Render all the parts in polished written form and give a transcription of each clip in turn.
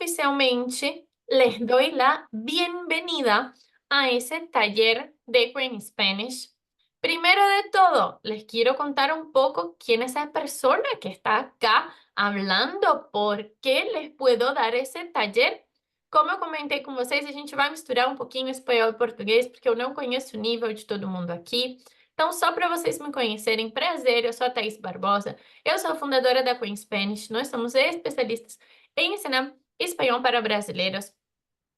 oficialmente les doy la bienvenida a ese taller de Queen Spanish. Primero de todo, les quiero contar um pouco quem é essa persona que está acá hablando, por qué les puedo dar esse taller. Como eu comentei com vocês, a gente vai misturar um pouquinho espanhol e português, porque eu não conheço o nível de todo mundo aqui. Então, só para vocês me conhecerem, prazer, eu sou a Thaís Barbosa, eu sou a fundadora da Queen Spanish, nós somos especialistas em ensinar espanhol para brasileiros.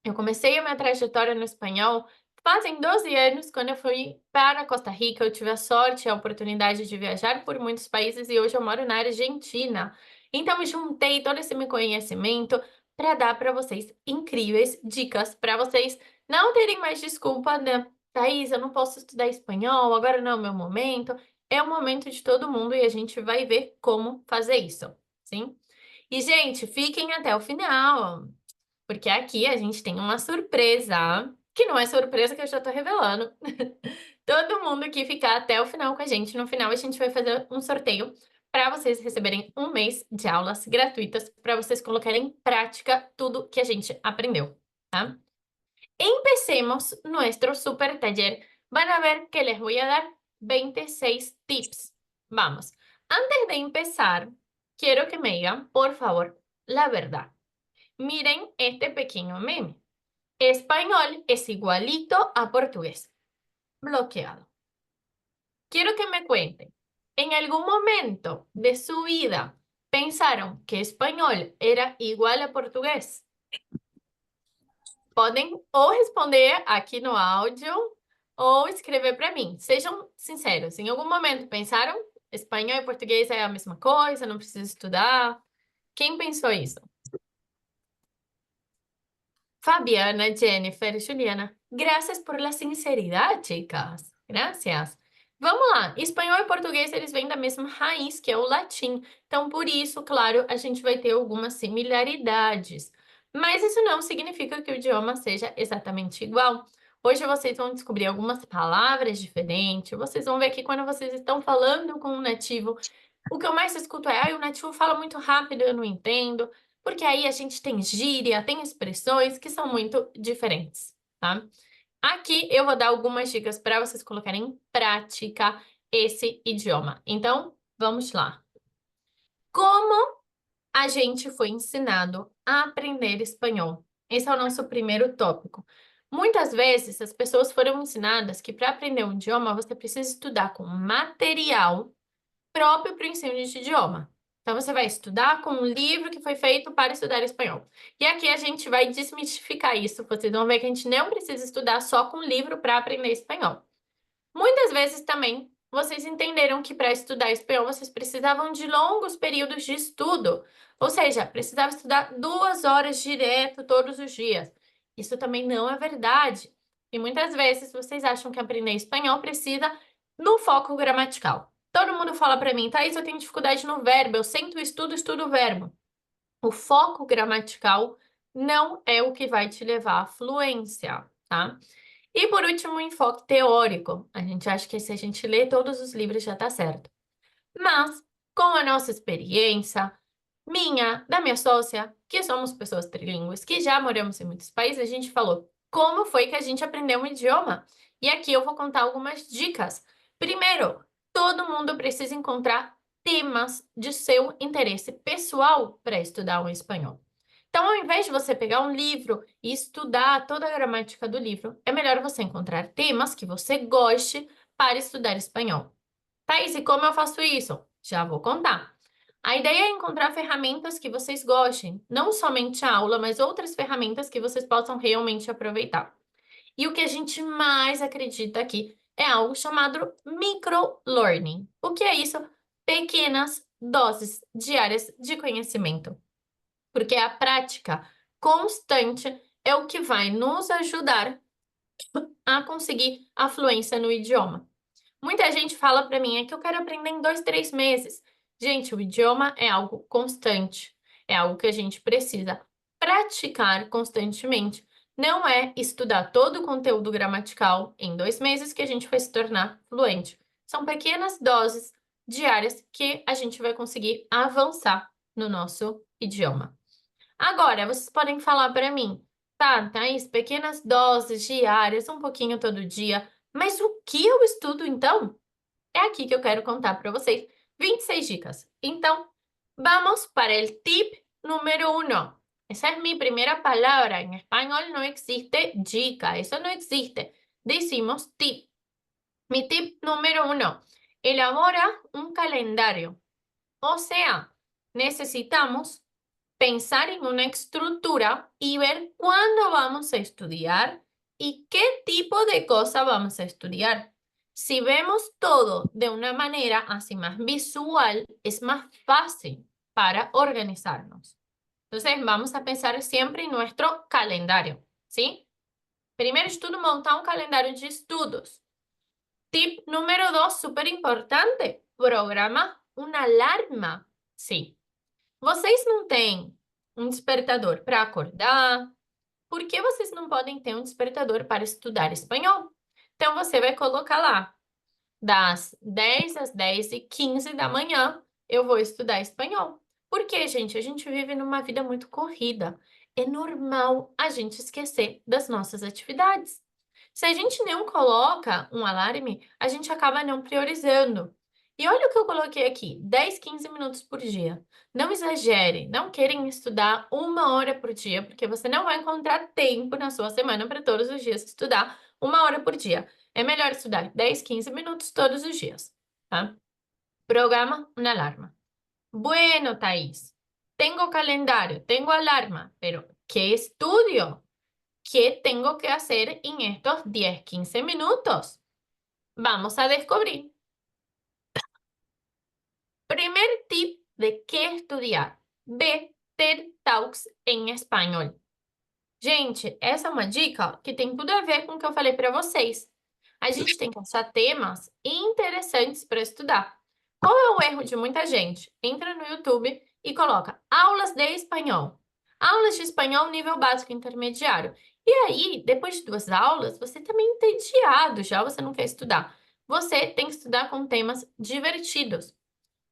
Eu comecei a minha trajetória no espanhol fazem 12 anos, quando eu fui para Costa Rica. Eu tive a sorte e a oportunidade de viajar por muitos países e hoje eu moro na Argentina. Então, eu juntei todo esse meu conhecimento para dar para vocês incríveis dicas, para vocês não terem mais desculpa, né? Thaís, eu não posso estudar espanhol, agora não é o meu momento. É o momento de todo mundo e a gente vai ver como fazer isso, sim? E, gente, fiquem até o final, porque aqui a gente tem uma surpresa, que não é surpresa que eu já tô revelando. Todo mundo que ficar até o final com a gente, no final a gente vai fazer um sorteio para vocês receberem um mês de aulas gratuitas, para vocês colocarem em prática tudo que a gente aprendeu, tá? Empecemos nuestro super taller. Van a ver que les voy a dar 26 tips. Vamos. Antes de empezar, quiero que me digan, por favor, la verdad. Miren este pequeño meme. Español es igualito a portugués. Bloqueado. Quiero que me cuenten, ¿en algún momento de su vida pensaron que español era igual a portugués? Podem ou responder aqui no áudio ou escrever para mim. Sejam sinceros. Em algum momento pensaram espanhol e português é a mesma coisa, não preciso estudar? Quem pensou isso? Fabiana, Jennifer, Juliana. Gracias por la sinceridad, chicas. Gracias. Vamos lá. Espanhol e português, eles vêm da mesma raiz, que é o latim. Então, por isso, claro, a gente vai ter algumas similaridades. Mas isso não significa que o idioma seja exatamente igual. Hoje vocês vão descobrir algumas palavras diferentes. Vocês vão ver que quando vocês estão falando com um nativo, o que eu mais escuto é: o nativo fala muito rápido, eu não entendo. Porque aí a gente tem gíria, tem expressões que são muito diferentes, tá? Aqui eu vou dar algumas dicas para vocês colocarem em prática esse idioma. Então, vamos lá. Como a gente foi ensinado a aprender espanhol? Esse é o nosso primeiro tópico. Muitas vezes as pessoas foram ensinadas que para aprender um idioma você precisa estudar com material próprio para o ensino de idioma. Então, você vai estudar com um livro que foi feito para estudar espanhol. E aqui a gente vai desmistificar isso. Vocês vão ver que a gente não precisa estudar só com livro para aprender espanhol. Muitas vezes também vocês entenderam que para estudar espanhol vocês precisavam de longos períodos de estudo. Ou seja, precisava estudar 2 horas direto todos os dias. Isso também não é verdade. E muitas vezes vocês acham que aprender espanhol precisa no foco gramatical. Todo mundo fala para mim: Thaís, eu tenho dificuldade no verbo, eu sento o estudo, estudo o verbo. O foco gramatical não é o que vai te levar à fluência, tá? E por último, o enfoque teórico. A gente acha que se a gente lê todos os livros já tá certo. Mas, com a nossa experiência, minha, da minha sócia, que somos pessoas trilíngues, que já moramos em muitos países, a gente falou como foi que a gente aprendeu um idioma. E aqui eu vou contar algumas dicas. Primeiro, todo mundo precisa encontrar temas de seu interesse pessoal para estudar o espanhol. Então, ao invés de você pegar um livro e estudar toda a gramática do livro, é melhor você encontrar temas que você goste para estudar espanhol. Thaís, e como eu faço isso? Já vou contar. A ideia é encontrar ferramentas que vocês gostem, não somente a aula, mas outras ferramentas que vocês possam realmente aproveitar. E o que a gente mais acredita aqui é algo chamado microlearning. O que é isso? Pequenas doses diárias de conhecimento. Porque a prática constante é o que vai nos ajudar a conseguir a fluência no idioma. Muita gente fala para mim: é que eu quero aprender em 2, 3 meses. Gente, o idioma é algo constante, é algo que a gente precisa praticar constantemente. Não é estudar todo o conteúdo gramatical em 2 meses que a gente vai se tornar fluente. São pequenas doses diárias que a gente vai conseguir avançar no nosso idioma. Agora, vocês podem falar para mim, tá, Thaís, pequenas doses diárias, um pouquinho todo dia, mas o que eu estudo então? É aqui que eu quero contar para vocês 26 dicas. Então, vamos para el tip número 1. Esa es mi primera palabra. En español no existe dica, eso no existe. Decimos tip. Mi tip número 1. Elabora un calendario. O sea, necesitamos pensar en una estructura y ver cuándo vamos a estudiar y qué tipo de cosa vamos a estudiar. Si vemos todo de una manera así más visual, es más fácil para organizarnos. Entonces, vamos a pensar siempre en nuestro calendario, ¿sí? Primeiro estudo, montar um calendário de estudos. Tip número 2, súper importante, programa uma alarma. Sim. Vocês não têm um despertador para acordar? Por que vocês não podem ter um despertador para estudar espanhol? Então, você vai colocar lá, das 10 às 10h15 da manhã, eu vou estudar espanhol. Por quê, gente? A gente vive numa vida muito corrida. É normal a gente esquecer das nossas atividades. Se a gente não coloca um alarme, a gente acaba não priorizando. E olha o que eu coloquei aqui, 10, 15 minutos por dia. Não exagere, não querem estudar 1 hora por dia, porque você não vai encontrar tempo na sua semana para todos os dias estudar 1 hora por dia. É melhor estudar 10, 15 minutos todos os dias, tá? Programa una alarma. Bueno, Thaís, tengo calendario, tengo alarma, pero ¿qué estudio? ¿Qué tengo que hacer en estos 10, 15 minutos? Vamos a descubrir. Primer tip de qué estudiar. Ve TED Talks em espanhol. Gente, essa é uma dica que tem tudo a ver com o que eu falei para vocês. A gente tem que achar temas interessantes para estudar. Qual é o erro de muita gente? Entra no YouTube e coloca aulas de espanhol. Aulas de espanhol nível básico intermediário. E aí, depois de 2 aulas, você está meio entediado já, você não quer estudar. Você tem que estudar com temas divertidos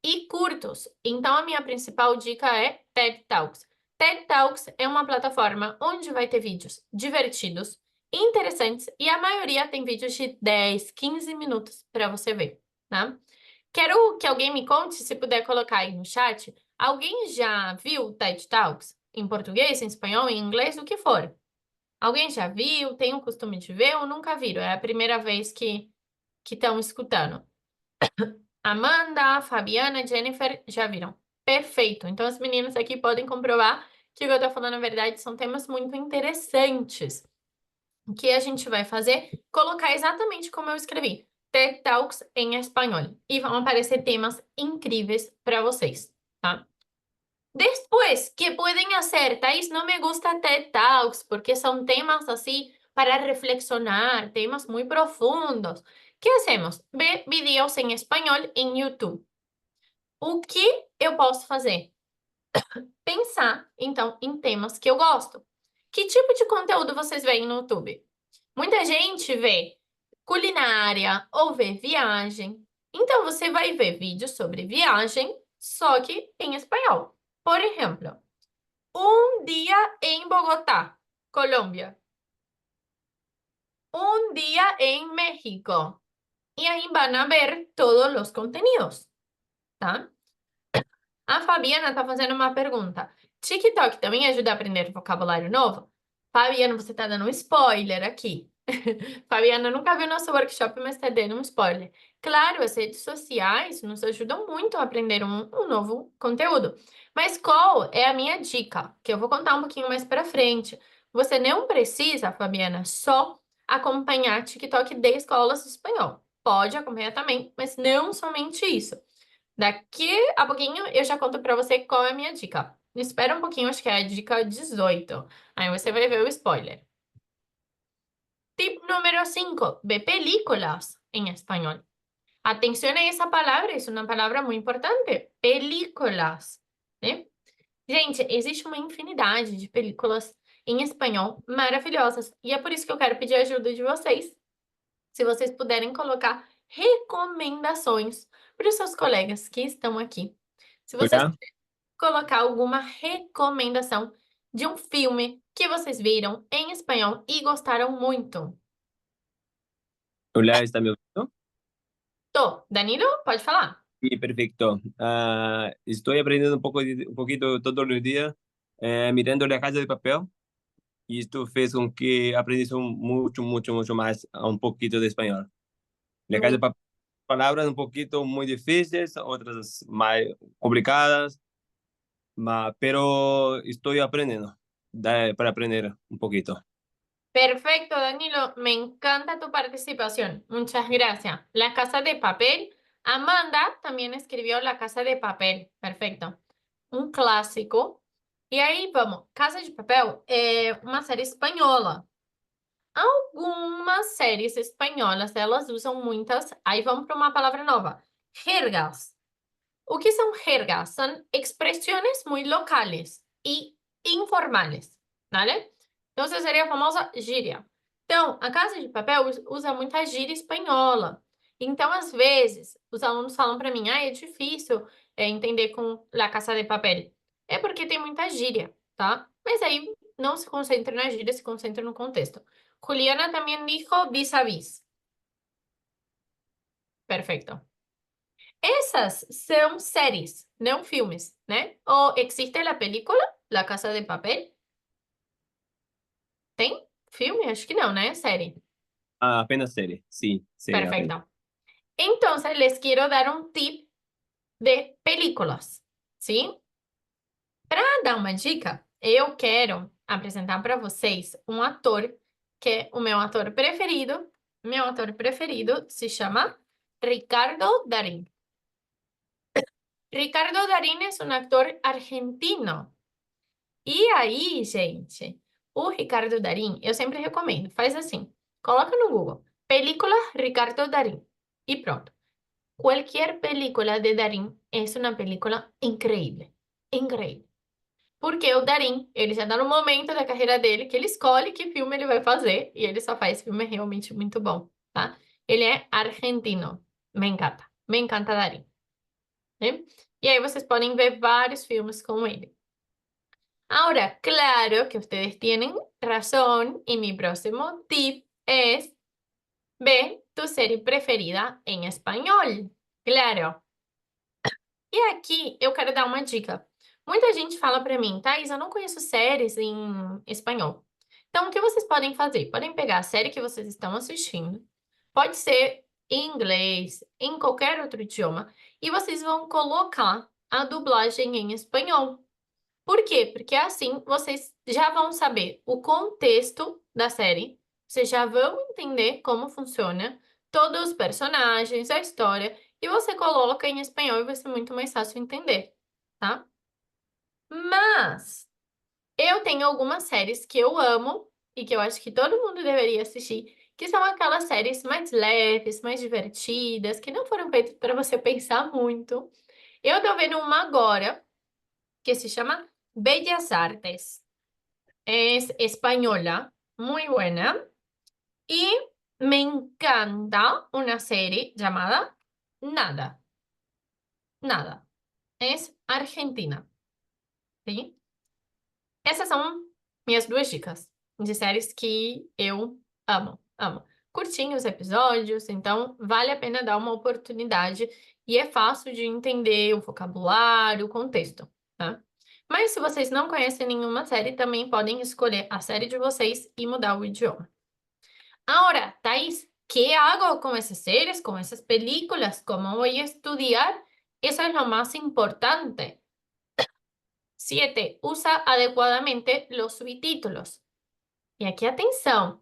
e curtos. Então, a minha principal dica é TED Talks. TED Talks é uma plataforma onde vai ter vídeos divertidos, interessantes e a maioria tem vídeos de 10, 15 minutos para você ver, tá? Quero que alguém me conte, se puder colocar aí no chat, alguém já viu TED Talks em português, em espanhol, em inglês, o que for? Alguém já viu, tem o costume de ver ou nunca viram? É a primeira vez que estão escutando. Amanda, Fabiana, Jennifer, já viram. Perfeito. Então, as meninas aqui podem comprovar que o que eu estou falando, na verdade, são temas muito interessantes. O que a gente vai fazer? Colocar exatamente como eu escrevi. TED Talks em espanhol. E vão aparecer temas incríveis para vocês, tá? Después, ¿qué pueden hacer? Thais, no me gusta TED Talks porque son temas así para reflexionar, temas muy profundos. ¿Qué hacemos? Ver vídeos en español en YouTube. O que eu posso fazer? Pensar, então, em temas que eu gosto. Que tipo de conteúdo vocês veem no YouTube? Muita gente vê culinária ou vê viagem. Então, você vai ver vídeos sobre viagem, só que em espanhol. Por exemplo, un día en Bogotá, Colombia. Un día en México. Y ahí van a ver todos los contenidos, tá? A Fabiana tá fazendo uma pergunta. TikTok também ajuda a aprender vocabulário novo? Fabiana, você tá dando um spoiler aqui. Fabiana nunca viu nosso workshop, mas tá dando um spoiler. Claro, as redes sociais nos ajudam muito a aprender um novo conteúdo. Mas qual é a minha dica? Que eu vou contar um pouquinho mais pra frente. Você não precisa, Fabiana, só acompanhar TikTok de escolas de espanhol. Pode acompanhar também, mas não somente isso. Daqui a pouquinho eu já conto pra você qual é a minha dica. Espera um pouquinho, acho que é a dica 18. Aí você vai ver o spoiler. Tip número 5. Ve películas en español. Atención a esa palabra, es una palabra muy importante. Películas, né? Gente, existe uma infinidade de películas em espanhol maravilhosas. E é por isso que eu quero pedir a ajuda de vocês. Se vocês puderem colocar recomendações para os seus colegas que estão aqui. Se vocês Julia, colocar alguma recomendação de um filme que vocês viram em espanhol e gostaram muito. Hola, ¿está me ouvindo? Tô, Danilo, pode falar. Sí, perfecto. Estoy aprendiendo un poquito todos los días, mirando La Casa de Papel, y esto fez con que aprendiese mucho, mucho, mucho más a un poquito de español. La Casa de Me- Papel, palabras un poquito muy difíciles, otras más complicadas, pero estoy aprendiendo para aprender un poquito. Perfecto, Danilo, me encanta tu participación. Muchas gracias. La Casa de Papel. Amanda también escribió La Casa de Papel. Perfecto. Um clássico. E aí, vamos. Casa de Papel é uma série espanhola. Algumas séries espanholas, elas usam muitas. Aí vamos para uma palavra nova. Jergas. O que são jergas? São expressões muito locales e informales, ¿vale? Então, essa seria a famosa gíria. Então, a Casa de Papel usa muita gíria espanhola. Então, às vezes, os alunos falam para mim, é difícil entender com La Casa de Papel. É porque tem muita gíria, tá? Mas aí, não se concentre na gíria, se concentre no contexto. Juliana também dijo vis a vis. Perfeito. Essas são séries, não filmes, né? Ou existe a película La Casa de Papel? Tem filme? Acho que não, né? Série. Apenas serie, sí, serie apenas. Perfecto. Entonces, les quiero dar un tip de películas, ¿sí? Para dar uma dica, eu quero apresentar para vocês um ator que é o meu ator preferido. Meu ator preferido se chama Ricardo Darín. Ricardo Darín é um actor argentino. E aí, gente, o Ricardo Darín, eu sempre recomendo, faz assim, coloca no Google, película Ricardo Darín e pronto. Qualquer película de Darín é uma película incrível, incrível. Porque o Darín, ele já tá no momento da carreira dele que ele escolhe que filme ele vai fazer e ele só faz filme realmente muito bom, tá? Ele é argentino, me encanta Darín, né? E aí vocês podem ver vários filmes com ele. Ahora, claro que ustedes tienen razón y mi próximo tip es ver tu serie preferida en español. Claro. E aqui eu quero dar uma dica. Muita gente fala para mim, Thaís, eu não conheço séries em espanhol. Então, o que vocês podem fazer? Podem pegar a série que vocês estão assistindo, pode ser em inglês, em qualquer outro idioma, e vocês vão colocar a dublagem em espanhol. Por quê? Porque assim vocês já vão saber o contexto da série, vocês já vão entender como funciona, todos os personagens, a história, e você coloca em espanhol e vai ser muito mais fácil entender, tá? Mas eu tenho algumas séries que eu amo e que eu acho que todo mundo deveria assistir, que são aquelas séries mais leves, mais divertidas, que não foram feitas para você pensar muito. Eu tô vendo uma agora que se llama Bellas Artes. Es española, muy buena. Y me encanta una serie llamada Nada. Nada. Es argentina. ¿Sí? Essas são minhas duas dicas de séries que eu amo, amo. Curtinhos episódios, então vale a pena dar uma oportunidade e é fácil de entender o vocabulário, o contexto, tá? Mas se vocês não conhecem nenhuma série, também podem escolher a série de vocês e mudar o idioma. Ahora, Thais, ¿qué hago con esas series, con esas películas? ¿Cómo voy a estudiar? Eso es lo más importante. 7. Usa adecuadamente los subtítulos. Y aquí atención,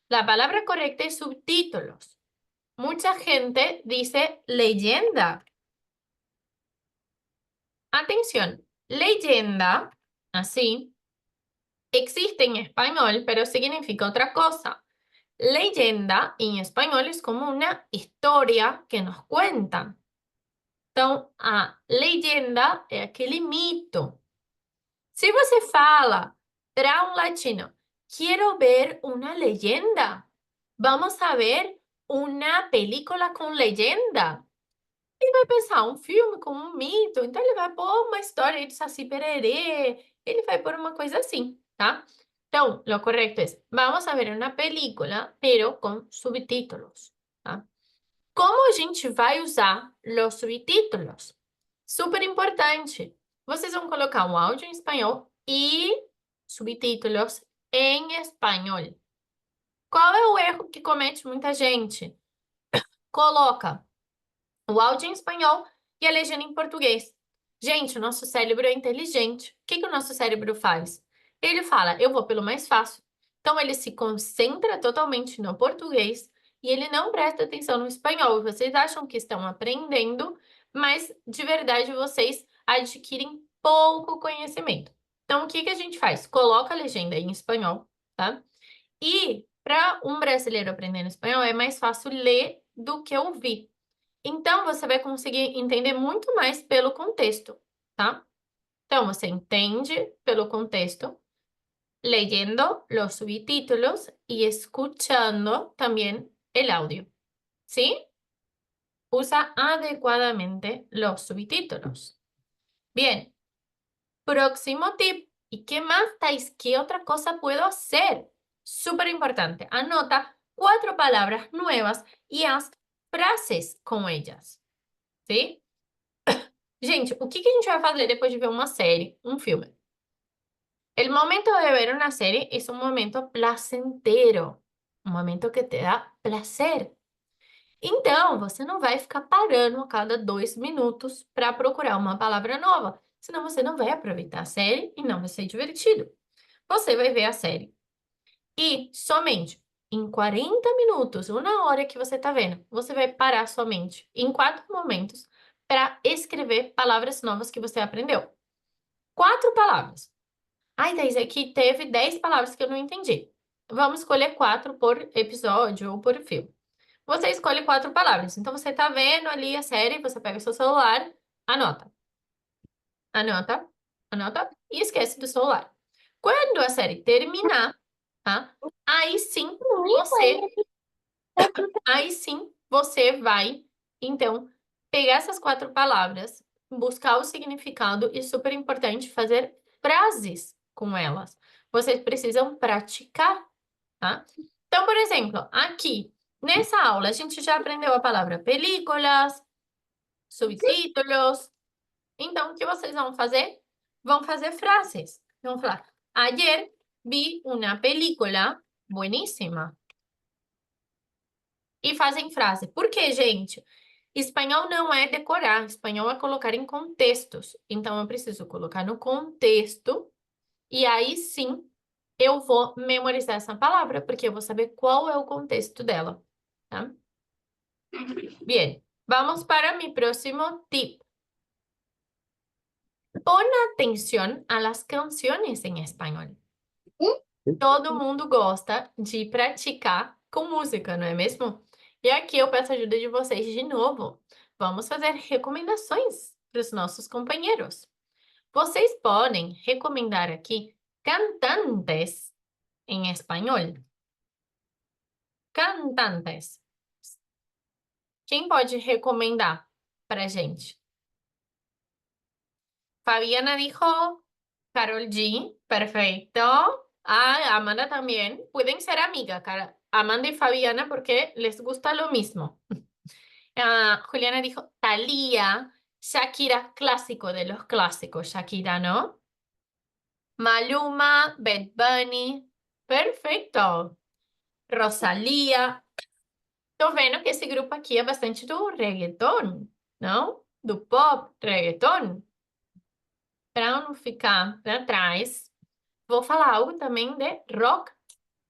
la palabra correcta es subtítulos. Mucha gente dice leyenda. Atención, leyenda, así, existe en español, pero significa otra cosa. Leyenda en español es como una historia que nos cuentan. Então, a legenda é aquele mito. Se você fala para um latino, quiero ver una leyenda, vamos a ver una película com legenda. Ele vai pensar um filme com um mito, então ele vai pôr uma história de Saci Pererê ele vai por uma coisa assim, tá? Então, lo correcto es, vamos a ver una película, pero con subtítulos, tá? Como a gente vai usar os subtítulos? Super importante. Vocês vão colocar um áudio em espanhol e subtítulos em espanhol. Qual é o erro que comete muita gente? Coloca o áudio em espanhol e a legenda em português. Gente, o nosso cérebro é inteligente. O que que o nosso cérebro faz? Ele fala, eu vou pelo mais fácil. Então, ele se concentra totalmente no português e ele não presta atenção no espanhol. Vocês acham que estão aprendendo, mas de verdade vocês adquirem pouco conhecimento. Então, o que que a gente faz? Coloca a legenda em espanhol, tá? E para um brasileiro aprendendo espanhol é mais fácil ler do que ouvir. Então, você vai conseguir entender muito mais pelo contexto, tá? Então, você entende pelo contexto, leyendo los subtítulos y escuchando también el audio, ¿sí? Usa adecuadamente los subtítulos. Bien, próximo tip. ¿Y qué más, Thais? ¿Qué otra cosa puedo hacer? Súper importante. Anota 4 palabras nuevas y haz frases com ellas, ¿sí? Gente, o que que a gente vai fazer depois de ver uma série, um filme? El momento de ver una serie es un momento placentero, um momento que te dá prazer. Então, você não vai ficar parando a cada 2 minutos para procurar uma palavra nova, senão você não vai aproveitar a série e não vai ser divertido. Você vai ver a série e somente em 40 minutos, uma hora que você está vendo, você vai parar somente em 4 momentos para escrever palavras novas que você aprendeu. 4 palavras. Ai, Thaís, aqui teve 10 palavras que eu não entendi. Vamos escolher 4 por episódio ou por filme. Você escolhe 4 palavras. Então, você tá vendo ali a série, você pega o seu celular, anota. Anota, anota e esquece do celular. Quando a série terminar, tá? Você, aí sim, você vai, então, pegar essas 4 palavras, buscar o significado e, super importante, fazer frases com elas. Vocês precisam praticar, tá? Então, por exemplo, aqui, nessa aula, a gente já aprendeu a palavra películas, subtítulos. Então, o que vocês vão fazer? Vão fazer frases. Vão falar, ayer vi una película buenísima. E fazem frase. Por quê, gente? Espanhol não é decorar, espanhol é colocar em contextos. Então, eu preciso colocar no contexto e aí sim eu vou memorizar essa palavra, porque eu vou saber qual é o contexto dela, tá? Bien, vamos para mi próximo tip. Pon atención a las canciones en español. Todo mundo gosta de praticar com música, não é mesmo? E aqui eu peço a ajuda de vocês de novo. Vamos fazer recomendações para os nossos companheiros. Vocês podem recomendar aqui cantantes em espanhol. Cantantes. Quem pode recomendar para a gente? Fabiana dijo Karol G. Perfecto. Ah, Amanda también. Pueden ser amigas, Amanda y Fabiana, porque les gusta lo mismo. Juliana dijo Thalía. Shakira, clásico de los clásicos. Shakira, ¿no? Maluma, Bad Bunny. Perfeito. Rosalía. Tô vendo que esse grupo aqui é bastante do reggaeton, não? Do pop, reggaeton. Para não ficar para trás, vou falar algo também de rock,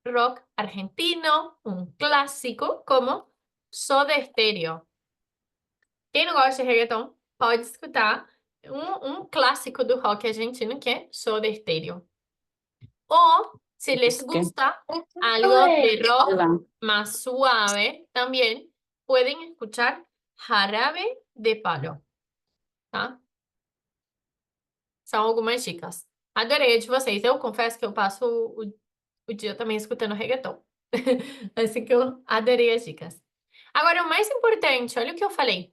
rock argentino, um clássico como Soda Stereo. Quem não gosta de reggaeton, pode escutar um clássico do rock argentino que é Soda Stereo. O, si les gusta algo de rock más suave, también pueden escuchar Jarabe de Palo, tá? São algumas dicas. Adorei a de vocês. Eu confesso que eu passo o dia também escutando reggaeton. Assim que eu adorei as dicas. Agora, o mais importante, olha o que eu falei.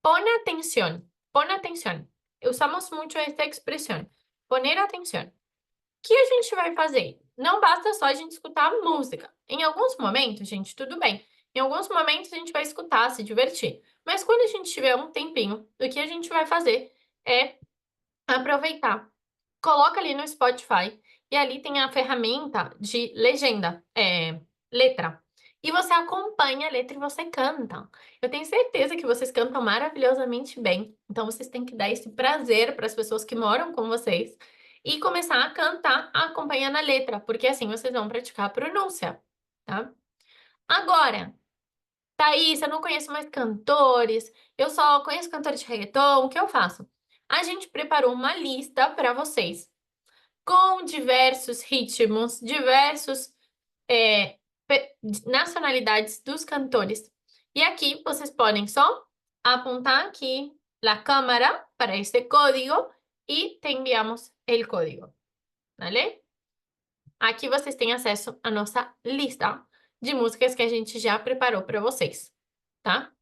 Pon atención. Pon atención. Usamos muito esta expressão. Poner atención. que a gente vai fazer? Não basta só a gente escutar a música. Em alguns momentos, gente, tudo bem. Em alguns momentos a gente vai escutar, se divertir. Mas quando a gente tiver um tempinho, o que a gente vai fazer é aproveitar. Coloca ali no Spotify e ali tem a ferramenta de legenda, letra. E você acompanha a letra e você canta. Eu tenho certeza que vocês cantam maravilhosamente bem. Então vocês têm que dar esse prazer para as pessoas que moram com vocês e começar a cantar acompanhando a letra, porque assim vocês vão praticar a pronúncia, tá? Agora, Thaís, eu não conheço mais cantores, eu só conheço cantores de reggaeton, o que eu faço? A gente preparou uma lista para vocês com diversos ritmos, diversos é, nacionalidades dos cantores. E aqui vocês podem só apontar aqui a câmera para este código e te enviamos o código, ¿vale? Aqui vocês têm acesso à nossa lista de músicas que a gente já preparou para vocês, tá?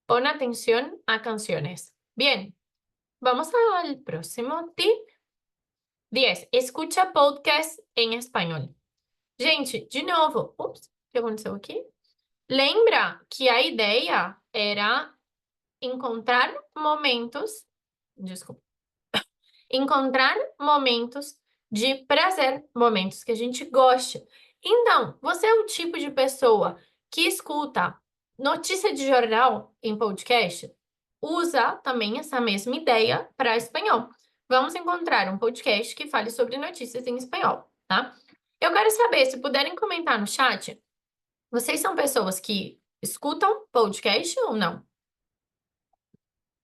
Pon atención a canciones. Bien, vamos al próximo tip. 10. Escucha podcast em espanhol. Gente, de novo, ups, o que aconteceu aqui? Lembra que a ideia era encontrar momentos, desculpa, encontrar momentos de prazer, momentos que a gente goste. Então, você é o tipo de pessoa que escuta notícia de jornal em podcast? Usa também essa mesma ideia para espanhol. Vamos encontrar um podcast que fale sobre notícias em espanhol, tá? Eu quero saber, se puderem comentar no chat, vocês são pessoas que escutam podcast ou não?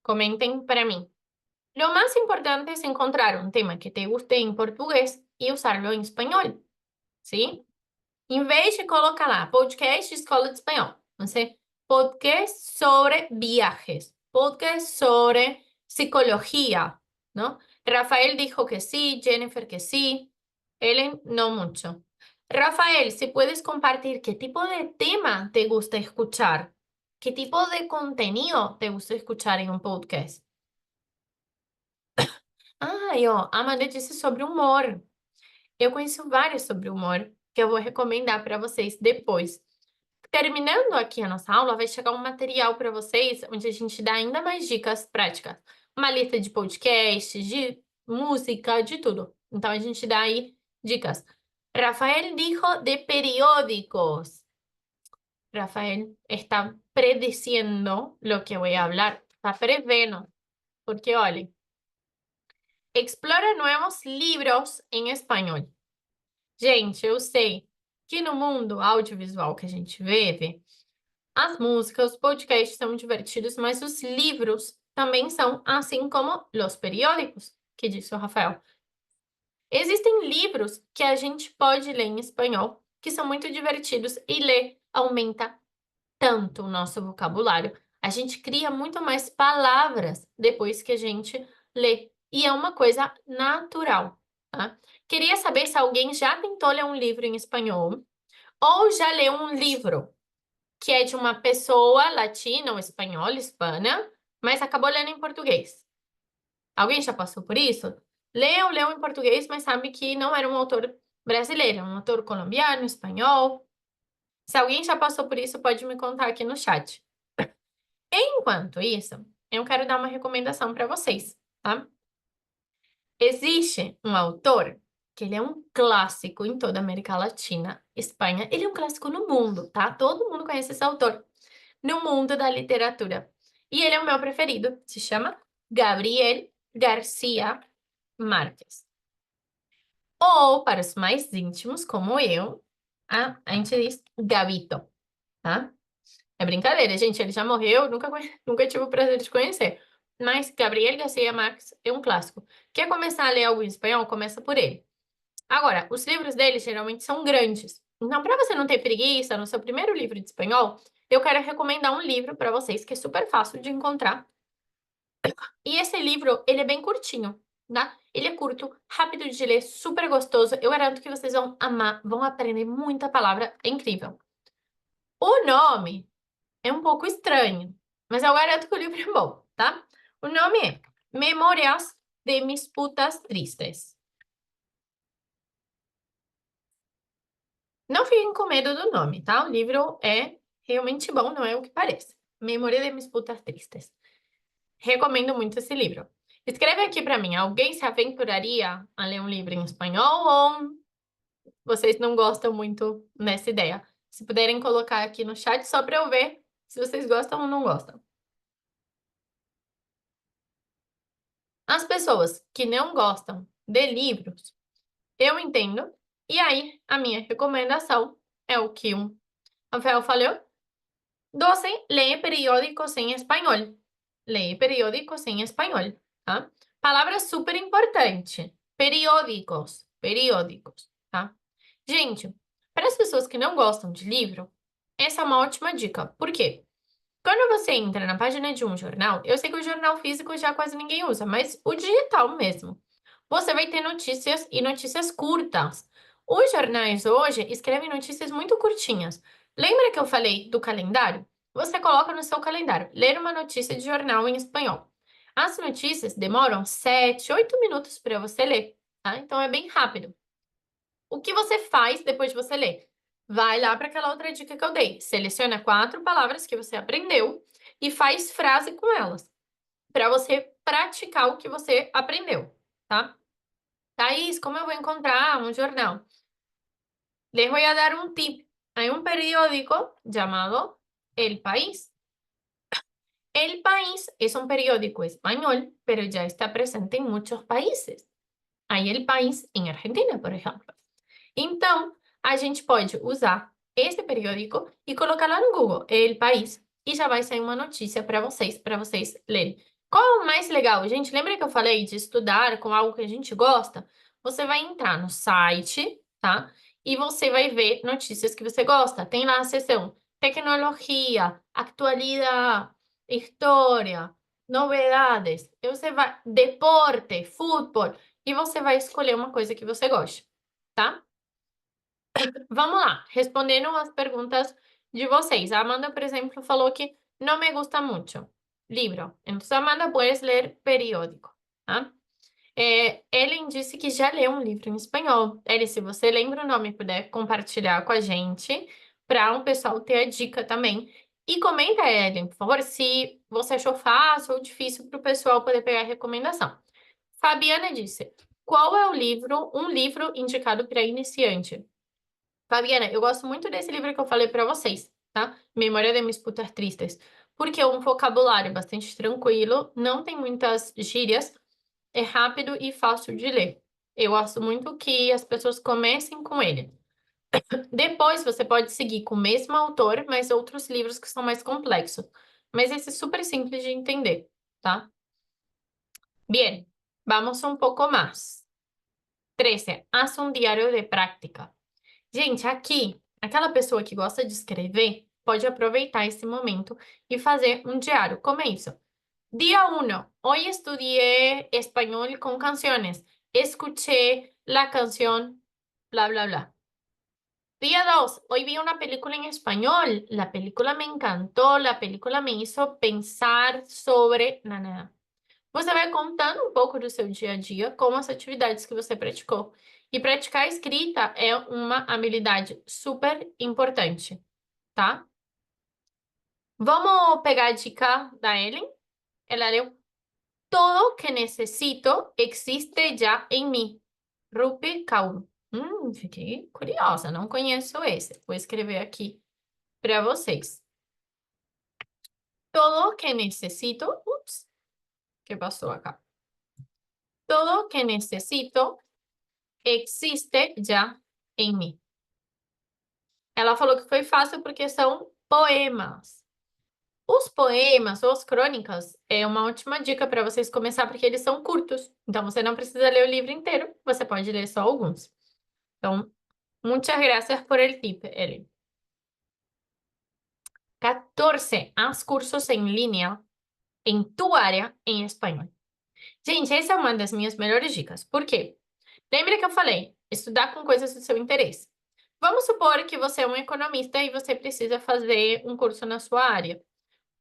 Comentem para mim. Lo más importante es encontrar un tema que te guste en portugués y usarlo en español, ¿sí? Em vez de colocar lá podcast de escola de espanhol, você podcast sobre viajes, podcast sobre psicología, ¿no? Rafael dijo que sí, Jennifer que sí, Ellen no mucho. Rafael, si puedes compartir qué tipo de tema te gusta escuchar, qué tipo de contenido te gusta escuchar en un podcast. Ah, e ó, a Amanda disse sobre humor. Eu conheço vários sobre humor que eu vou recomendar para vocês depois. Terminando aqui a nossa aula, vai chegar um material para vocês onde a gente dá ainda mais dicas práticas. Uma lista de podcasts, de música, de tudo. Então a gente dá aí dicas. Rafael dijo de periódicos. Rafael está prediciendo lo que voy a hablar. Está prevendo. Porque, olhem, explora nuevos libros em espanhol. Gente, eu sei que no mundo audiovisual que a gente vive, as músicas, os podcasts são divertidos, mas os livros também são, assim como os periódicos, que disse o Rafael. Existem livros que a gente pode ler em espanhol, que são muito divertidos, e ler aumenta tanto o nosso vocabulário. A gente cria muito mais palavras depois que a gente lê. E é uma coisa natural, tá? Queria saber se alguém já tentou ler um livro em espanhol ou já leu um livro que é de uma pessoa latina ou espanhola, hispana, mas acabou lendo em português. Alguém já passou por isso? Leu em português, mas sabe que não era um autor brasileiro, era um autor colombiano, espanhol. Se alguém já passou por isso, pode me contar aqui no chat. Enquanto isso, eu quero dar uma recomendação para vocês, tá? Existe um autor que ele é um clássico em toda a América Latina, Espanha. Ele é um clássico no mundo, tá? Todo mundo conhece esse autor no mundo da literatura. E ele é o meu preferido. Se chama Gabriel Garcia Marques. Ou, para os mais íntimos, como eu, a gente diz Gabito, tá? É brincadeira, gente. Ele já morreu, nunca tive o prazer de conhecer. Mas Gabriel Garcia Marques é um clássico. Quer começar a ler algo em espanhol? Começa por ele. Agora, os livros dele geralmente são grandes. Então, para você não ter preguiça no seu primeiro livro de espanhol, eu quero recomendar um livro para vocês que é super fácil de encontrar. E esse livro, ele é bem curtinho, tá? Ele é curto, rápido de ler, super gostoso. Eu garanto que vocês vão amar, vão aprender muita palavra, é incrível. O nome é um pouco estranho, mas eu garanto que o livro é bom, tá? O nome é Memórias de mis putas tristes. Não fiquem com medo do nome, tá? O livro é realmente bom, não é o que parece. Memória de mis putas tristes. Recomendo muito esse livro. Escreve aqui para mim, alguém se aventuraria a ler um livro em espanhol ou vocês não gostam muito nessa ideia? Se puderem colocar aqui no chat só para eu ver se vocês gostam ou não gostam. As pessoas que não gostam de livros, eu entendo. E aí, a minha recomendação é o que o Rafael falou. 12. Lee periódicos em espanhol. Lee periódicos em espanhol, tá? Palavra super importante. Periódicos. Periódicos, tá? Gente, para as pessoas que não gostam de livro, essa é uma ótima dica. Por quê? Quando você entra na página de um jornal, eu sei que o jornal físico já quase ninguém usa, mas o digital mesmo. Você vai ter notícias e notícias curtas. Os jornais hoje escrevem notícias muito curtinhas. Lembra que eu falei do calendário? Você coloca no seu calendário, ler uma notícia de jornal em espanhol. As notícias demoram 7, 8 minutos para você ler, tá? Então é bem rápido. O que você faz depois de você ler? Vai lá para aquela outra dica que eu dei. Seleciona 4 palavras que você aprendeu e faz frase com elas, para você praticar o que você aprendeu, tá? Thaís, como eu vou encontrar um jornal? Les voy a dar un tip. Hay un periódico llamado El País. El País es un periódico español, pero ya está presente en muchos países. Hay El País em Argentina, por exemplo. Então, a gente pode usar esse periódico e colocar lá no Google, El País, e já vai sair uma notícia para vocês lerem. Qual é o mais legal? Gente, lembra que eu falei de estudar com algo que a gente gosta? Você vai entrar no site, tá? E você vai ver notícias que você gosta. Tem lá a seção tecnologia, atualidade, história, novidades. E você vai, deporte, futebol, e você vai escolher uma coisa que você goste, tá? Vamos lá, respondendo as perguntas de vocês. A Amanda, por exemplo, falou que não me gusta muito livro. Então, Amanda, puedes ler periódico, tá? Ellen disse que já leu um livro em espanhol. Ellen, se você lembra o nome, puder compartilhar com a gente, para o pessoal ter a dica também. E comenta, Ellen, por favor, se você achou fácil ou difícil para o pessoal poder pegar a recomendação. Fabiana disse, qual é um livro indicado para iniciante? Fabiana, eu gosto muito desse livro que eu falei para vocês, tá? Memória de mis putas tristes. Porque é um vocabulário bastante tranquilo, não tem muitas gírias, é rápido e fácil de ler. Eu gosto muito que as pessoas comecem com ele. Depois você pode seguir com o mesmo autor, mas outros livros que são mais complexos. Mas esse é super simples de entender, tá? Bien, vamos um pouco mais. 13. Haz um diário de prática. Gente, aqui, aquela pessoa que gosta de escrever pode aproveitar esse momento e fazer um diário. Como é isso? Día 1. Hoy estudié español con canciones. Escuché la canción, bla, bla, bla. Día 2. Hoy vi una película en español. La película me encantó. La película me hizo pensar sobre... Nada. Você vai contando um pouco do seu dia a dia com as atividades que você praticou. E praticar a escrita é uma habilidade super importante, tá? Vamos pegar a dica da Ellen. Ela leu Todo que necesito existe já em mim. Rupi Kaur. Fiquei curiosa, não conheço esse. Vou escrever aqui para vocês. Todo que necesito... Ups, que passou acá? Todo que necesito existe já em mim. Ela falou que foi fácil porque são poemas. Os poemas ou as crônicas é uma ótima dica para vocês começar porque eles são curtos. Então você não precisa ler o livro inteiro, você pode ler só alguns. Então, muchas gracias por el tip, Ellen. 14. Haz cursos em linha em tu área em espanhol. Gente, essa é uma das minhas melhores dicas. Por quê? Lembra que eu falei? Estudar com coisas do seu interesse. Vamos supor que você é um economista e você precisa fazer um curso na sua área.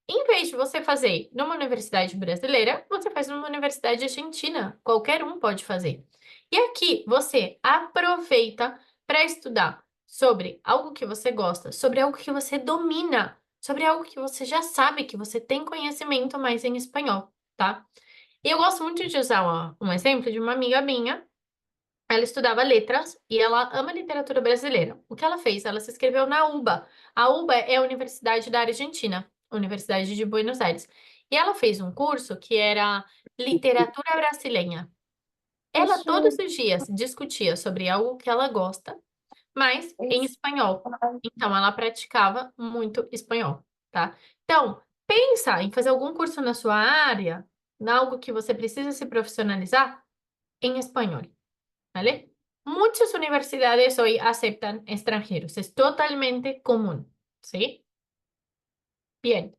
Em vez de você fazer numa universidade brasileira, você faz numa universidade argentina. Qualquer um pode fazer. E aqui você aproveita para estudar sobre algo que você gosta, sobre algo que você domina, sobre algo que você já sabe, que você tem conhecimento mais em espanhol, tá? E eu gosto muito de usar um exemplo de uma amiga minha. Ela estudava letras e ela ama literatura brasileira. O que ela fez? Ela se inscreveu na UBA. A UBA é a Universidade da Argentina, Universidade de Buenos Aires. E ela fez um curso que era literatura brasileira. Ela todos os dias discutia sobre algo que ela gosta, mas em espanhol. Então ela praticava muito espanhol, tá? Então, pensa em fazer algum curso na sua área, em algo que você precisa se profissionalizar em espanhol. ¿Vale? Muchas universidades hoy aceptan extranjeros, es totalmente común, ¿sí? Bien,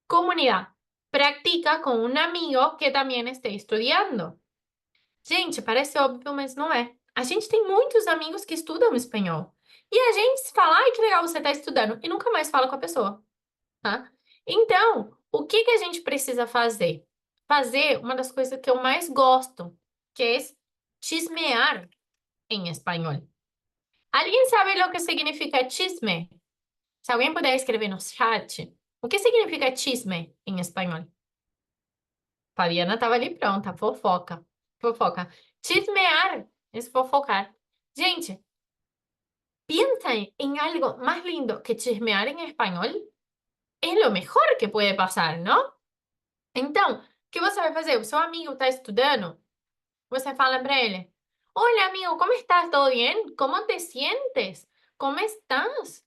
comunidad. Practica con un amigo que também esté estudiando. Gente, parece óbvio, mas não é. A gente tem muitos amigos que estudam espanhol. E a gente se fala, ai, que legal você está estudando, e nunca mais fala com a pessoa, tá? Então, o que que a gente precisa fazer? Fazer uma das coisas que eu mais gosto, que é chismear em espanhol. ¿Alguien sabe lo que significa chisme? Se alguém puder escrever no chat, o que significa chisme em espanhol? Fabiana estava ali pronta, fofoca. Fofoca. Chismear é fofocar. Gente, piensa em algo mais lindo que chismear em espanhol. É o melhor que pode passar, não? Então, o que você vai fazer? O seu amigo está estudando? Você fala para ele: Olha, amigo, como estás? ¿Todo bien? ¿Cómo te sientes? ¿Cómo estás?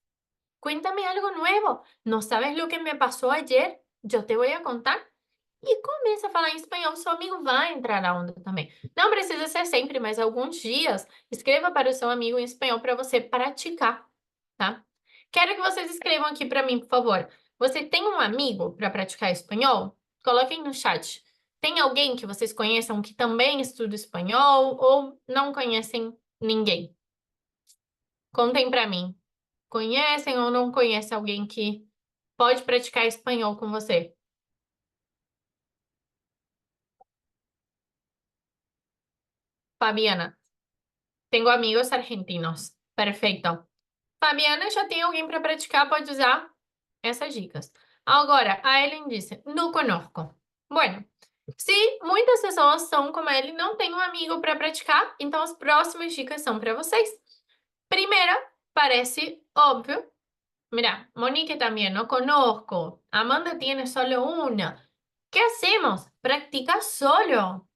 Cuéntame algo nuevo. ¿No sabes lo que me pasó ayer? Yo te voy a contar. E começa a falar em espanhol, seu amigo vai entrar na onda também. Não precisa ser sempre, mas alguns dias, escreva para o seu amigo em espanhol para você praticar, tá? Quero que vocês escrevam aqui para mim, por favor. Você tem um amigo para praticar espanhol? Coloquem no chat. Tem alguém que vocês conheçam que também estuda espanhol ou não conhecem ninguém? Contem para mim. Conhecem ou não conhecem alguém que pode praticar espanhol com você? Fabiana, tenho amigos argentinos. Perfeito. Fabiana já tem alguém para praticar, pode usar essas dicas. Agora, a Ellen disse: Não conosco. Bueno, se muitas pessoas são como a Ellen, não tem um amigo para praticar, então as próximas dicas são para vocês. Primeira, parece óbvio. Mira, Monique también, no conozco. Amanda tiene solo una. ¿Qué hacemos? Practica solo.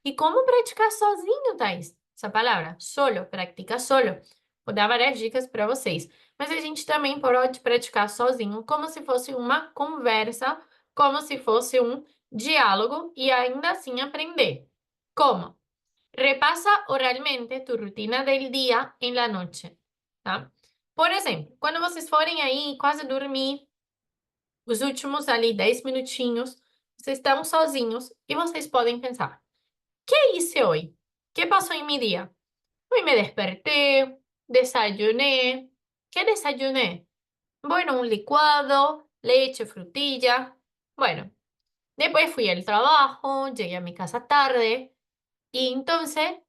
¿Y cómo praticar sozinho, Thaís? Essa palavra, solo, practica solo. Vou dar várias dicas para vocês. Mas a gente também pode praticar sozinho, como se fosse uma conversa, como se fosse um diálogo e ainda assim aprender. Como? Repasa oralmente tu rutina del día en la noche, tá? Por exemplo, quando vocês forem aí quase dormir, os últimos ali 10 minutinhos, vocês estão sozinhos e vocês podem pensar: ¿qué hice hoy? ¿Qué pasó en mi día? Hoy me desperté, desayuné. ¿Qué desayuné? Bueno, un licuado, leche, frutilla. Bueno, después fui al trabajo, llegué a mi casa tarde y entonces,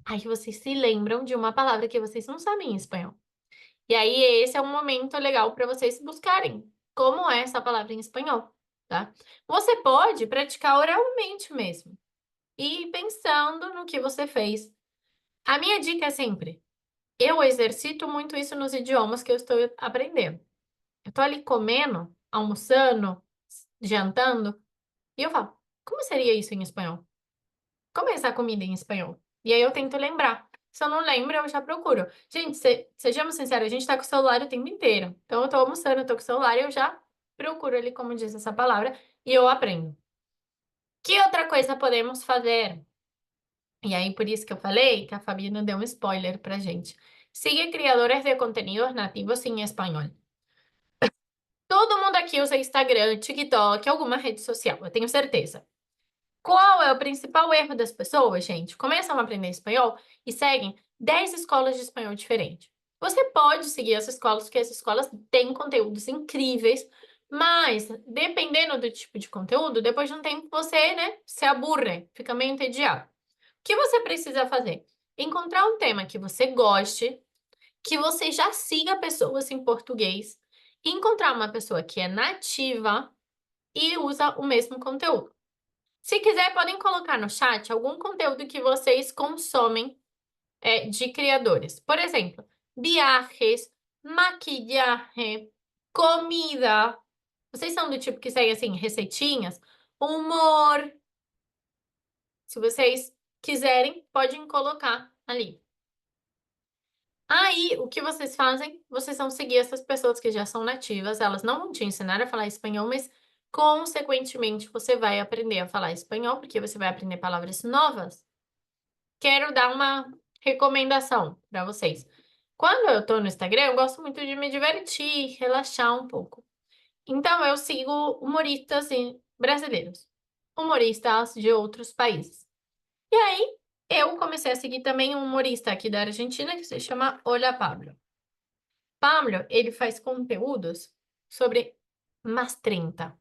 aí vocês se lembram de uma palavra que vocês não sabem em espanhol. E aí esse é um momento legal para vocês buscarem como é essa palavra em espanhol, tá? Você pode praticar oralmente mesmo e ir pensando no que você fez. A minha dica é sempre: eu exercito muito isso nos idiomas que eu estou aprendendo. Eu estou ali comendo, almoçando, jantando, e eu falo: como seria isso em espanhol? Como é essa comida em espanhol? E aí eu tento lembrar. Se eu não lembro, eu já procuro. Gente, sejamos sinceros, a gente tá com o celular o tempo inteiro. Então eu tô almoçando, eu tô com o celular, eu já procuro ali como diz essa palavra e eu aprendo. Que outra coisa podemos fazer? E aí, por isso que eu falei que a Fabiana deu um spoiler pra gente. Sigue criadores de conteúdos nativos em espanhol. Todo mundo aqui usa Instagram, TikTok, alguma rede social, eu tenho certeza. Qual é o principal erro das pessoas, gente? Começam a aprender espanhol e seguem 10 escolas de espanhol diferentes. Você pode seguir essas escolas, porque essas escolas têm conteúdos incríveis, mas dependendo do tipo de conteúdo, depois de um tempo você, né, se aburre, fica meio entediado. O que você precisa fazer? Encontrar um tema que você goste que você já siga pessoas em português e encontrar uma pessoa que é nativa e usa o mesmo conteúdo. Se quiser, podem colocar no chat algum conteúdo que vocês consomem de criadores. Por exemplo, viajes, maquillaje, comida. Vocês são do tipo que segue assim, receitinhas? Humor. Se vocês quiserem, podem colocar ali. Aí, o que vocês fazem? Vocês vão seguir essas pessoas que já são nativas, elas não vão te ensinar a falar espanhol, mas consequentemente você vai aprender a falar espanhol, porque você vai aprender palavras novas. Quero dar uma recomendação para vocês. Quando eu tô no Instagram, eu gosto muito de me divertir, relaxar um pouco. Então, eu sigo humoristas brasileiros, humoristas de outros países. E aí, eu comecei a seguir também um humorista aqui da Argentina que se chama Olha Pablo. Pablo, ele faz conteúdos sobre mais 30.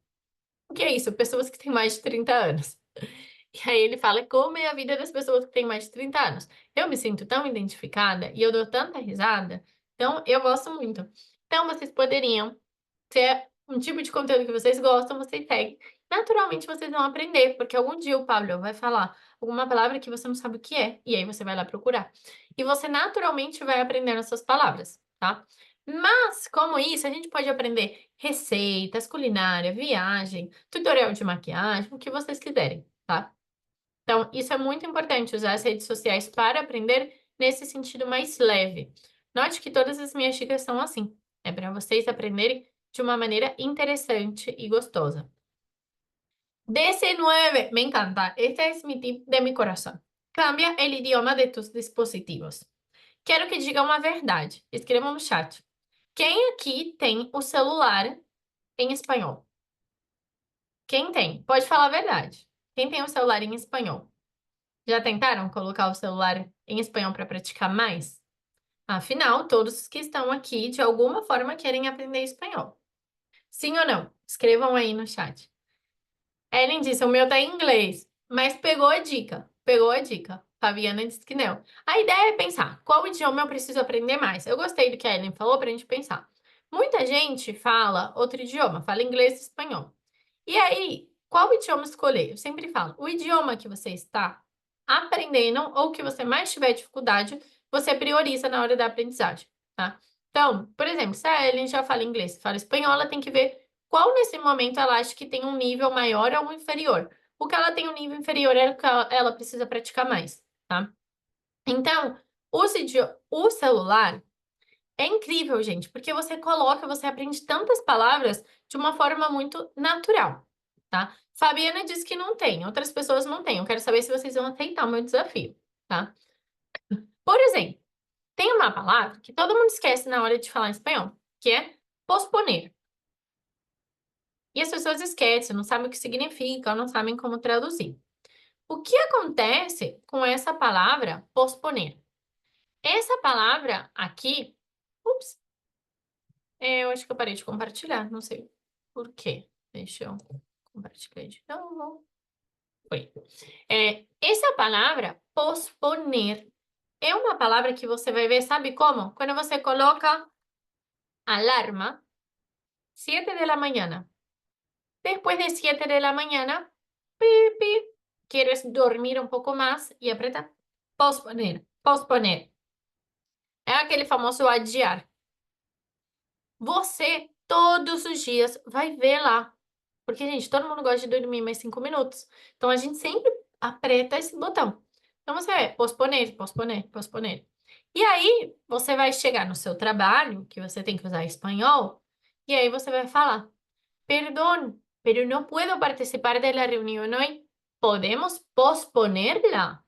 O que é isso? Pessoas que têm mais de 30 anos. E aí ele fala como é a vida das pessoas que têm mais de 30 anos. Eu me sinto tão identificada e eu dou tanta risada. Então, eu gosto muito. Então, vocês poderiam ter um tipo de conteúdo que vocês gostam, vocês seguem. Naturalmente, vocês vão aprender, porque algum dia o Pablo vai falar alguma palavra que você não sabe o que é, e aí você vai lá procurar. E você naturalmente vai aprendendo essas palavras, tá? Mas, como isso, a gente pode aprender receitas, culinária, viagem, tutorial de maquiagem, o que vocês quiserem, tá? Então, isso é muito importante, usar as redes sociais para aprender nesse sentido mais leve. Note que todas as minhas dicas são assim. É para vocês aprenderem de uma maneira interessante y gostosa. DC9, me encanta. Este es mi tip de mi corazón. Cambia el idioma de tus dispositivos. Quero que diga uma verdade. Escreva no chat. Quem aqui tem o celular em espanhol? Quem tem? Pode falar a verdade. Quem tem o celular em espanhol? Já tentaram colocar o celular em espanhol para praticar mais? Afinal, todos que estão aqui, de alguma forma, querem aprender espanhol. Sim ou não? Escrevam aí no chat. Ellen disse, o meu tá em inglês, mas pegou a dica. Pegou a dica. Fabiana disse que não. A ideia é pensar, qual idioma eu preciso aprender mais? Eu gostei do que a Ellen falou para a gente pensar. Muita gente fala outro idioma, fala inglês e espanhol. E aí, qual idioma escolher? Eu sempre falo, o idioma que você está aprendendo ou que você mais tiver dificuldade, você prioriza na hora da aprendizagem, tá? Então, por exemplo, se a Ellen já fala inglês, fala espanhol, ela tem que ver qual nesse momento ela acha que tem um nível maior ou inferior. O que ela tem um nível inferior é o que ela precisa praticar mais, tá? Então, o celular é incrível, gente, porque você coloca, você aprende tantas palavras de uma forma muito natural, tá? Fabiana disse que não tem, outras pessoas não têm. Eu quero saber se vocês vão aceitar o meu desafio, tá? Por exemplo, tem uma palavra que todo mundo esquece na hora de falar em espanhol, que é posponer. E as pessoas esquecem, não sabem o que significa, não sabem como traduzir. O que acontece com essa palavra posponer? Essa palavra aqui, ups, eu acho que eu parei de compartilhar, não sei por quê. Deixa eu compartilhar de novo. Foi. Essa palavra, posponer, é uma palavra que você vai ver, sabe como? Quando você coloca alarma, 7 de la mañana. Después de 7 de la mañana, pi, pi, quieres dormir un poco más y aprieta posponer, posponer. É aquele famoso adiar. Você, todos os dias, vai ver lá. Porque, gente, todo mundo gosta de dormir mais 5 minutos. Então, a gente sempre aperta esse botão. Então, você vai posponer, posponer, posponer. E aí, você vai chegar no seu trabalho, que você tem que usar espanhol, e aí você vai falar, perdón, pero no puedo participar de la reunión hoy. ¿Podemos posponerla?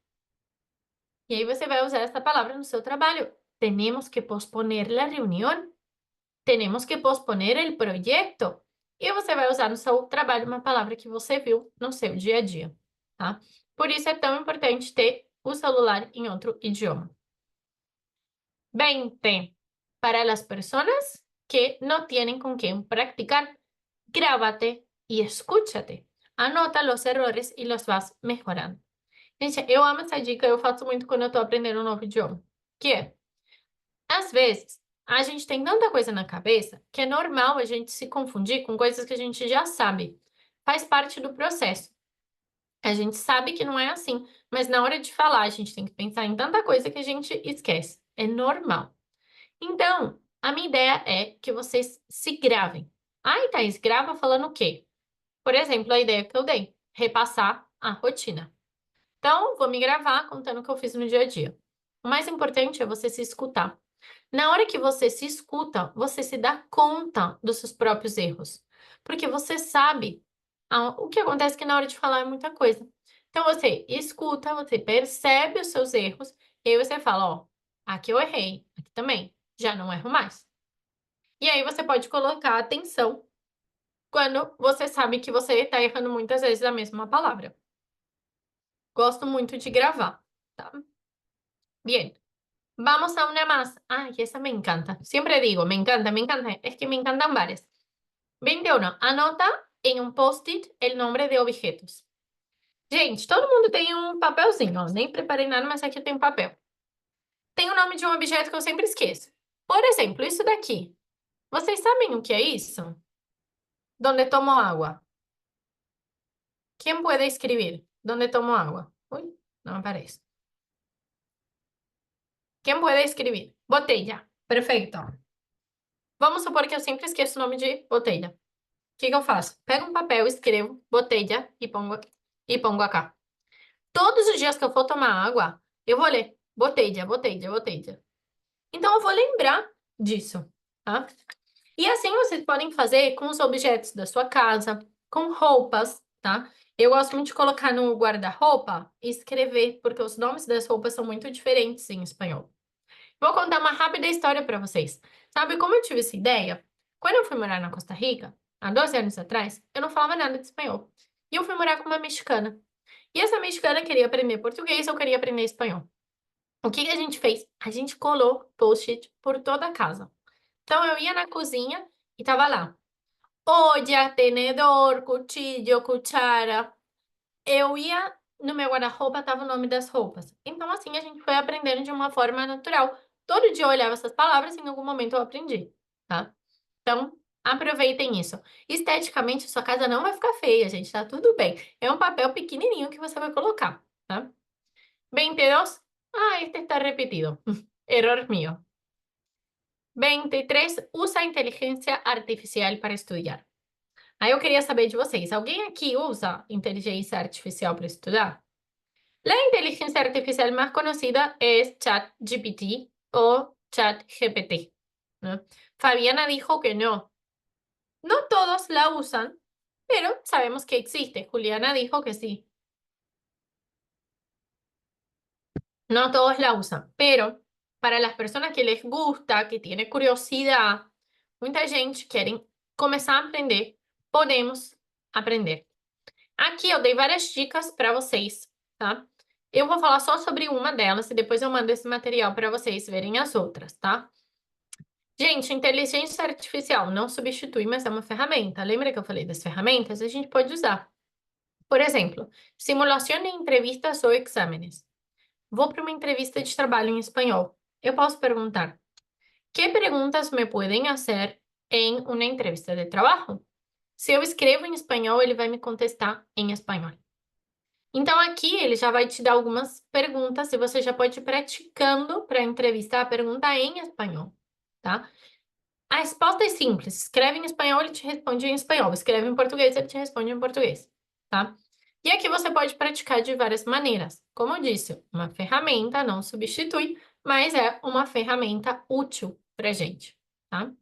E aí você vai usar essa palavra no seu trabalho. Tenemos que posponer la reunión. Tenemos que posponer el proyecto. E você vai usar no seu trabalho uma palavra que você viu no seu dia a dia, tá? Por isso é tão importante ter o celular em outro idioma. 20. Para las personas que no tienen con quién practicar, grábate y escúchate. Anota los errores y los vas mejorando. Gente, eu amo essa dica, eu faço muito quando eu tô aprendendo um novo idioma. Que é, Às vezes, a gente tem tanta coisa na cabeça que é normal a gente se confundir com coisas que a gente já sabe. Faz parte do processo. A gente sabe que não é assim, mas na hora de falar, a gente tem que pensar em tanta coisa que a gente esquece. É normal. Então, a minha ideia é que vocês se gravem. Ai, Thaís, grava falando o quê? Por exemplo, a ideia que eu dei, repassar a rotina. Então, vou me gravar contando o que eu fiz no dia a dia. O mais importante é você se escutar. Na hora que você se escuta, você se dá conta dos seus próprios erros. Porque você sabe o que acontece que na hora de falar é muita coisa. Então, você escuta, você percebe os seus erros, e aí você fala, ó, aqui eu errei, aqui também, já não erro mais. E aí você pode colocar atenção quando você sabe que você está errando muitas vezes a mesma palavra. Gosto muito de gravar, tá? Bien. Vamos a una más. Ay, esa me encanta. Siempre digo, me encanta, me encanta. Es que me encantan varias. 21. Anota em um post-it el nombre de objetos. Gente, todo mundo tem um papelzinho, ó. Nem preparei nada, mas aqui tem um papel. Tem o nome de um objeto que eu sempre esqueço. Por exemplo, isso daqui. Vocês sabem o que é isso? Donde tomo agua. Quem pode escrever? Donde tomo agua. Uy, não aparece. Quem pode escrever? Botella. Perfeito. Vamos supor que eu sempre esqueço o nome de botella. O que que eu faço? Pego um papel, escrevo botella e pongo acá. Todos os dias que eu for tomar água, eu vou ler botella, botella, botella. Então eu vou lembrar disso, tá? E assim vocês podem fazer com os objetos da sua casa, com roupas, tá? Eu gosto muito de colocar no guarda-roupa e escrever, porque os nomes das roupas são muito diferentes em espanhol. Vou contar uma rápida história para vocês. Sabe como eu tive essa ideia? Quando eu fui morar na Costa Rica, há 12 anos atrás, eu não falava nada de espanhol. E eu fui morar com uma mexicana. E essa mexicana queria aprender português, eu queria aprender espanhol. O que que a gente fez? A gente colou post-it por toda a casa. Então eu ia na cozinha e tava lá. Olla, tenedor, cuchillo, cuchara. Eu ia no meu guarda-roupa, tava o nome das roupas. Então assim a gente foi aprendendo de uma forma natural. Todo dia eu olhava essas palavras e em algum momento eu aprendi, tá? Então, aproveitem isso. Esteticamente, sua casa não vai ficar feia, gente, tá tudo bem. É um papel pequenininho que você vai colocar, tá? 22. Ah, este está repetido. Error mío. 23. Usa a inteligência artificial para estudar. Aí eu queria saber de vocês, alguém aqui usa inteligência artificial para estudar? La inteligencia artificial más conocida es ChatGPT o ChatGPT, ¿no? Fabiana dijo que no. No todos la usan, pero sabemos que existe. Juliana dijo que sí. No todos la usan, pero para las personas que les gusta, que tienen curiosidad, muita gente querem começar a aprender, podemos aprender. Aqui eu dei várias dicas para vocês, tá? Eu vou falar só sobre uma delas e depois eu mando esse material para vocês verem as outras, tá? Gente, inteligência artificial não substitui, mas é uma ferramenta. Lembra que eu falei das ferramentas? A gente pode usar. Por exemplo, simulação de entrevistas ou exames. Vou para uma entrevista de trabalho em espanhol. Eu posso perguntar: que perguntas me podem fazer em uma entrevista de trabalho? Se eu escrevo em espanhol, ele vai me contestar em espanhol. Então, aqui ele já vai te dar algumas perguntas e você já pode ir praticando para entrevistar a pergunta em espanhol, tá? A resposta é simples. Escreve em espanhol, ele te responde em espanhol. Escreve em português, ele te responde em português, tá? E aqui você pode praticar de várias maneiras. Como eu disse, uma ferramenta não substitui, mas é uma ferramenta útil pra gente, tá?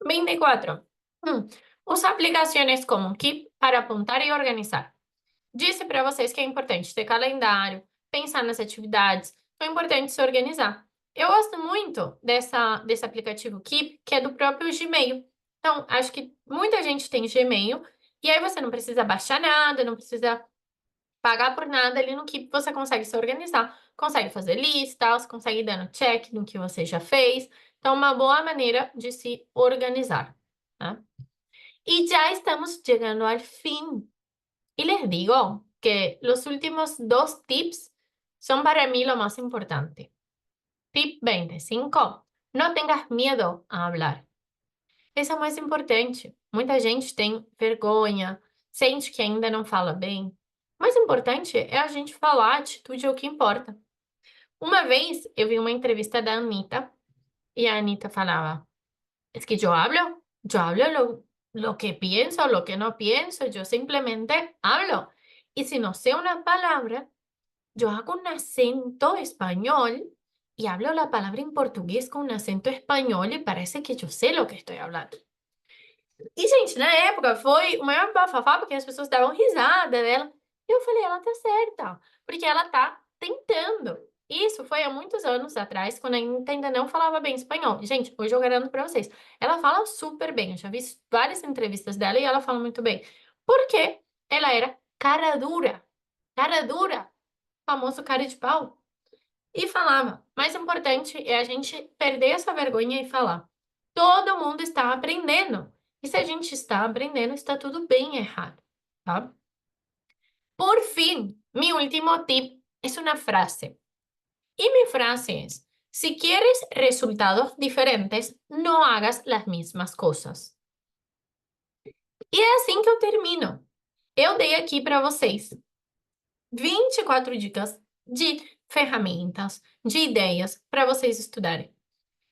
24. Usa aplicações como Keep para apontar e organizar. Disse para vocês que é importante ter calendário, pensar nas atividades, é importante se organizar. Eu gosto muito desse aplicativo Keep, que é do próprio Gmail. Então, acho que muita gente tem Gmail, e aí você não precisa baixar nada, não precisa pagar por nada, ali no Keep você consegue se organizar, consegue fazer listas, consegue ir dando check no que você já fez. Então, uma boa maneira de se organizar, tá? E já estamos chegando ao fim. Y les digo que los últimos dos tips son para mí lo más importante. Tip 25. Não tenhas medo a hablar. Esse é o mais importante. Muita gente tem vergonha, sente que ainda não fala bem. O mais importante é a gente falar, a atitude é o que importa. Uma vez eu vi uma entrevista da Anitta e a Anitta falava: Es que yo hablo lo que pienso, lo que no pienso, yo simplemente hablo. Y si no sé una palabra, yo hago un acento español y hablo la palabra en portugués con un acento español y parece que yo sé lo que estoy hablando. E, gente, na época foi o maior bafafá, porque as pessoas davam risada dela. E eu falei, ela tá certa, porque ela tá tentando. Isso foi há muitos anos atrás, quando a Anitta ainda não falava bem espanhol. Gente, hoje eu garanto pra vocês, ela fala super bem. Eu já vi várias entrevistas dela e ela fala muito bem. Porque ela era cara dura, famoso cara de pau. E falava. Mais importante é a gente perder essa vergonha e falar. Todo mundo está aprendendo. E se a gente está aprendendo, está tudo bem errado, tá? Por fim, mi último tip es una frase. Y mi frase es, si quieres resultados diferentes, no hagas las mismas cosas. E é assim que eu termino. Eu dei aqui para vocês 24 dicas de ferramentas, de ideias para vocês estudarem.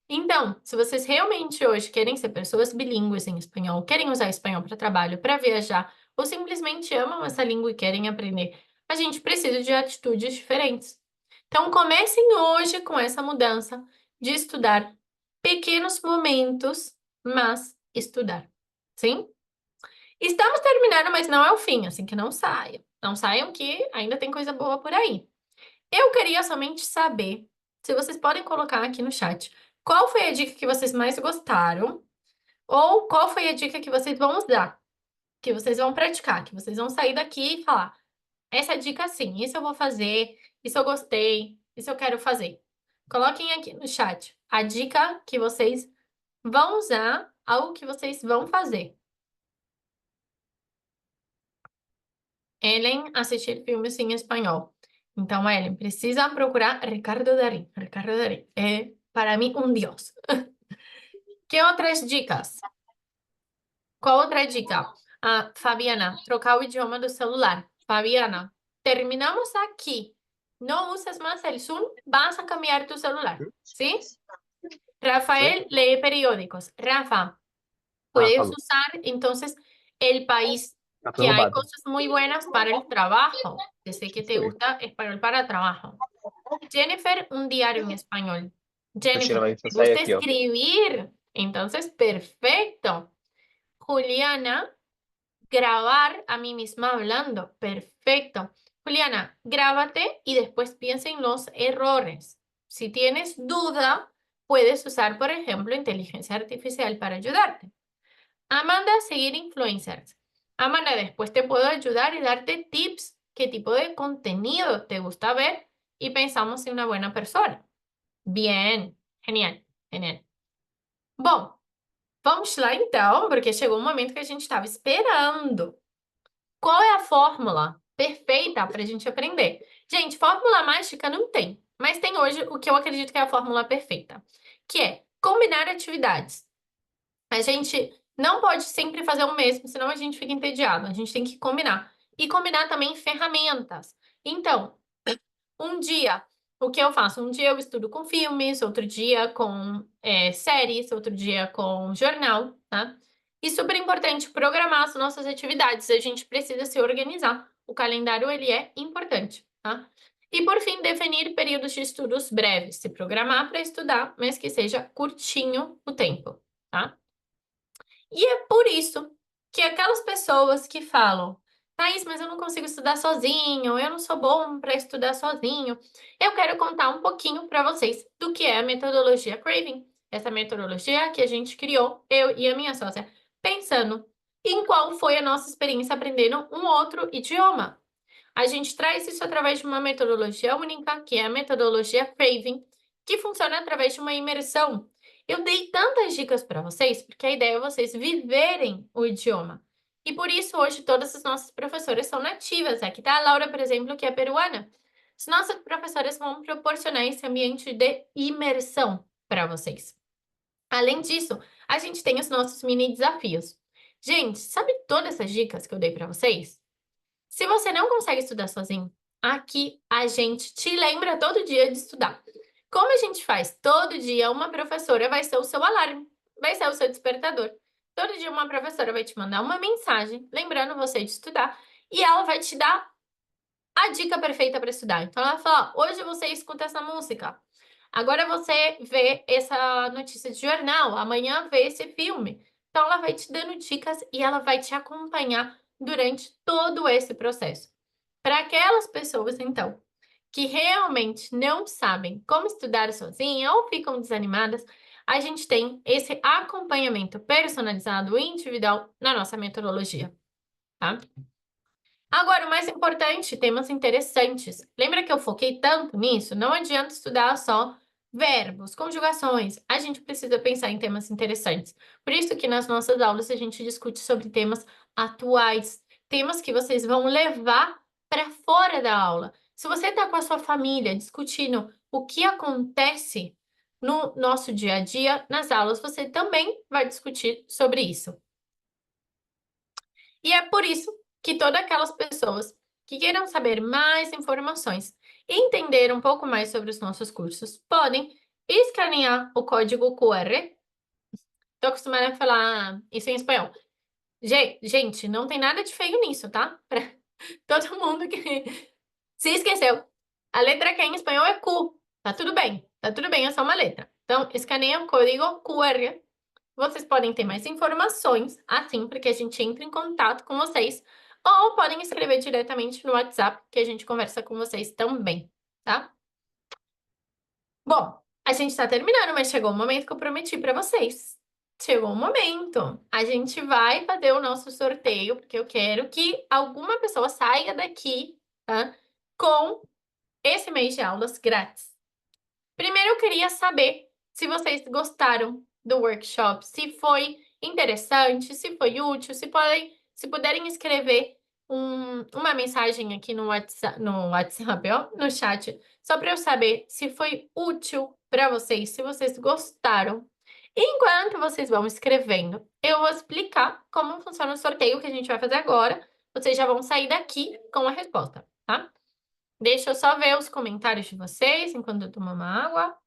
Então, se vocês realmente hoje querem ser pessoas bilíngues em espanhol, querem usar espanhol para trabalho, para viajar, ou simplesmente amam essa língua e querem aprender, a gente precisa de atitudes diferentes. Então, comecem hoje com essa mudança de estudar pequenos momentos, mas estudar. Sim? Estamos terminando, mas não é o fim, assim que não saiam. Não saiam que ainda tem coisa boa por aí. Eu queria somente saber, se vocês podem colocar aqui no chat, qual foi a dica que vocês mais gostaram? Ou qual foi a dica que vocês vão usar? Que vocês vão praticar? Que vocês vão sair daqui e falar: essa dica sim, isso eu vou fazer, isso eu gostei, isso eu quero fazer. Coloquem aqui no chat a dica que vocês vão usar, algo que vocês vão fazer. Ellen, assistir filmes em espanhol. Então, Ellen, precisa procurar Ricardo Darín. Ricardo Darín é, para mim, um deus. Que outras dicas? Qual outra dica? Ah, Fabiana, trocar o idioma do celular. Fabiana, terminamos aqui. Não usas mais o Zoom, vas a cambiar tu celular. ¿Sí? Sim? Rafael, lee periódicos. Rafa, Ah, puedes falou. usar entonces el país, Tá que hay preocupado. cosas muy buenas para el trabajo. Yo sé que te Sim. gusta español para trabajo. Jennifer, un diario en español. Mentira, Jennifer, vai ¿te sair gusta aqui, ó. escribir? Entonces, perfecto. Juliana, grabar a mí misma hablando. Perfecto. Juliana, grábate y después piensa en los errores. Si tienes duda, puedes usar, por ejemplo, inteligencia artificial para ayudarte. Amanda, seguir influencers. Amanda, después te puedo ayudar y darte tips, qué tipo de contenido te gusta ver y pensamos en una buena persona. Bien, genial, genial. Bom, vamos lá então, porque chegou um momento que a gente estava esperando. Qual é a fórmula perfeita para a gente aprender? Gente, fórmula mágica não tem, mas tem hoje o que eu acredito que é a fórmula perfeita, que é combinar atividades. A gente não pode sempre fazer o mesmo, senão a gente fica entediado. A gente tem que combinar. E combinar também ferramentas. Então, um dia, o que eu faço? Um dia eu estudo com filmes, outro dia com séries, outro dia com jornal, tá? E super importante programar as nossas atividades. A gente precisa se organizar. O calendário, ele é importante, tá? E, por fim, definir períodos de estudos breves. Se programar para estudar, mas que seja curtinho o tempo, tá? E é por isso que aquelas pessoas que falam, Thaís, mas eu não consigo estudar sozinho, eu não sou bom para estudar sozinho, eu quero contar um pouquinho para vocês do que é a metodologia Craving. Essa metodologia que a gente criou, eu e a minha sócia, pensando em qual foi a nossa experiência aprendendo um outro idioma. A gente traz isso através de uma metodologia única, que é a metodologia Craving, que funciona através de uma imersão. Eu dei tantas dicas para vocês, porque a ideia é vocês viverem o idioma. E por isso, hoje, todas as nossas professoras são nativas. Aqui está a Laura, por exemplo, que é peruana. Os nossos professores vão proporcionar esse ambiente de imersão para vocês. Além disso, a gente tem os nossos mini desafios. Gente, sabe todas essas dicas que eu dei para vocês? Se você não consegue estudar sozinho, aqui a gente te lembra todo dia de estudar. Como a gente faz todo dia, uma professora vai ser o seu alarme, vai ser o seu despertador. Todo dia uma professora vai te mandar uma mensagem lembrando você de estudar e ela vai te dar a dica perfeita para estudar. Então ela fala: ó, hoje você escuta essa música, agora você vê essa notícia de jornal, amanhã vê esse filme. Então ela vai te dando dicas e ela vai te acompanhar durante todo esse processo. Para aquelas pessoas, então, que realmente não sabem como estudar sozinha ou ficam desanimadas, a gente tem esse acompanhamento personalizado e individual na nossa metodologia, tá? Agora, o mais importante, temas interessantes. Lembra que eu foquei tanto nisso? Não adianta estudar só verbos, conjugações. A gente precisa pensar em temas interessantes. Por isso que nas nossas aulas a gente discute sobre temas atuais, temas que vocês vão levar para fora da aula. Se você está com a sua família discutindo o que acontece no nosso dia a dia, nas aulas, você também vai discutir sobre isso. E é por isso que todas aquelas pessoas que queiram saber mais informações e entender um pouco mais sobre os nossos cursos podem escanear o código QR. Estou acostumada a falar isso em espanhol. Gente, não tem nada de feio nisso, tá? Pra todo mundo que se esqueceu. A letra Q em espanhol é Q. Tá tudo bem, é só uma letra. Então, escaneia o código QR. Vocês podem ter mais informações, assim, para que a gente entre em contato com vocês, ou podem escrever diretamente no WhatsApp, que a gente conversa com vocês também, tá? Bom, a gente está terminando, mas chegou o momento que eu prometi para vocês. Chegou o momento. A gente vai fazer o nosso sorteio, porque eu quero que alguma pessoa saia daqui, tá? Com esse mês de aulas grátis. Primeiro, eu queria saber se vocês gostaram do workshop, se foi interessante, se foi útil, se puderem escrever uma mensagem aqui no WhatsApp, ó, no chat, só para eu saber se foi útil para vocês, se vocês gostaram. Enquanto vocês vão escrevendo, eu vou explicar como funciona o sorteio que a gente vai fazer agora. Vocês já vão sair daqui com a resposta, tá? Deixa eu só ver os comentários de vocês enquanto eu tomo uma água.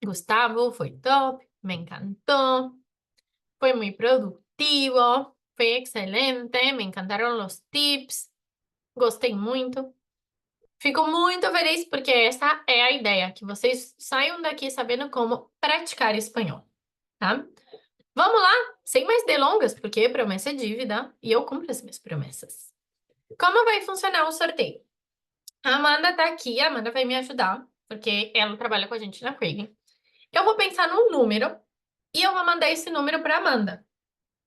Gustavo, foi top, me encantó, fue muy productivo, foi excelente, me encantaram os tips, gostei muito. Fico muito feliz porque essa é a ideia, que vocês saiam daqui sabendo como praticar espanhol, tá? Vamos lá, sem mais delongas, porque promessa é dívida e eu cumpro as minhas promessas. Como vai funcionar o sorteio? A Amanda tá aqui, a Amanda vai me ajudar, porque ela trabalha com a gente na Craig. Eu vou pensar num número e eu vou mandar esse número para Amanda,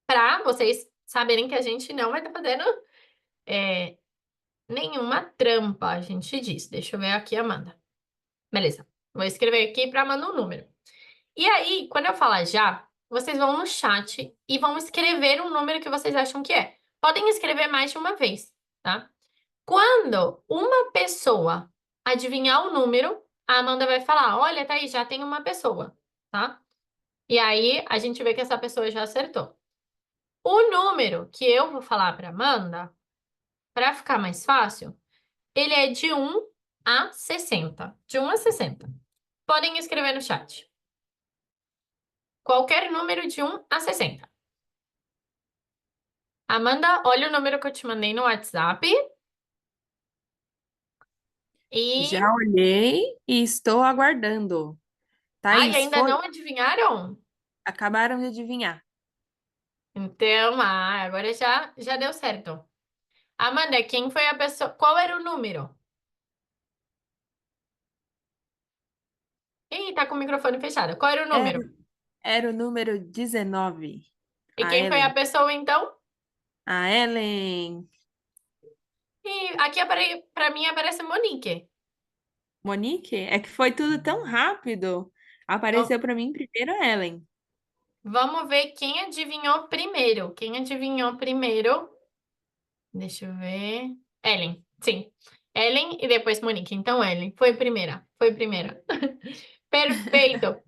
para vocês saberem que a gente não vai estar fazendo nenhuma trampa, a gente diz. Deixa eu ver aqui, Amanda. Beleza. Vou escrever aqui para Amanda um número. E aí, quando eu falar já, vocês vão no chat e vão escrever um número que vocês acham que é. Podem escrever mais de uma vez, tá? Quando uma pessoa adivinhar o número, a Amanda vai falar: olha, tá aí, já tem uma pessoa, tá? E aí a gente vê que essa pessoa já acertou. O número que eu vou falar para Amanda, para ficar mais fácil, ele é de 1 a 60. De 1 a 60. Podem escrever no chat. Qualquer número de 1 a 60. Amanda, olha o número que eu te mandei no WhatsApp. E. Já olhei e estou aguardando. Ai, Thaís, ainda foi? não adivinharam? Acabaram de adivinhar. Então, agora já deu certo. Amanda, quem foi a pessoa? Qual era o número? Ih, tá com o microfone fechado. Qual era o número? Era, era o número 19. E A quem foi a Ellen. pessoa, então? A Ellen. E aqui para mim aparece Monique. Monique? É que foi tudo tão rápido. Então, Apareceu para mim primeiro a Ellen. vamos ver quem adivinhou primeiro. Quem adivinhou primeiro Deixa eu ver. Ellen, sim. Ellen e depois Monique. Então, Ellen, foi primeira. Foi primeira. Perfeito.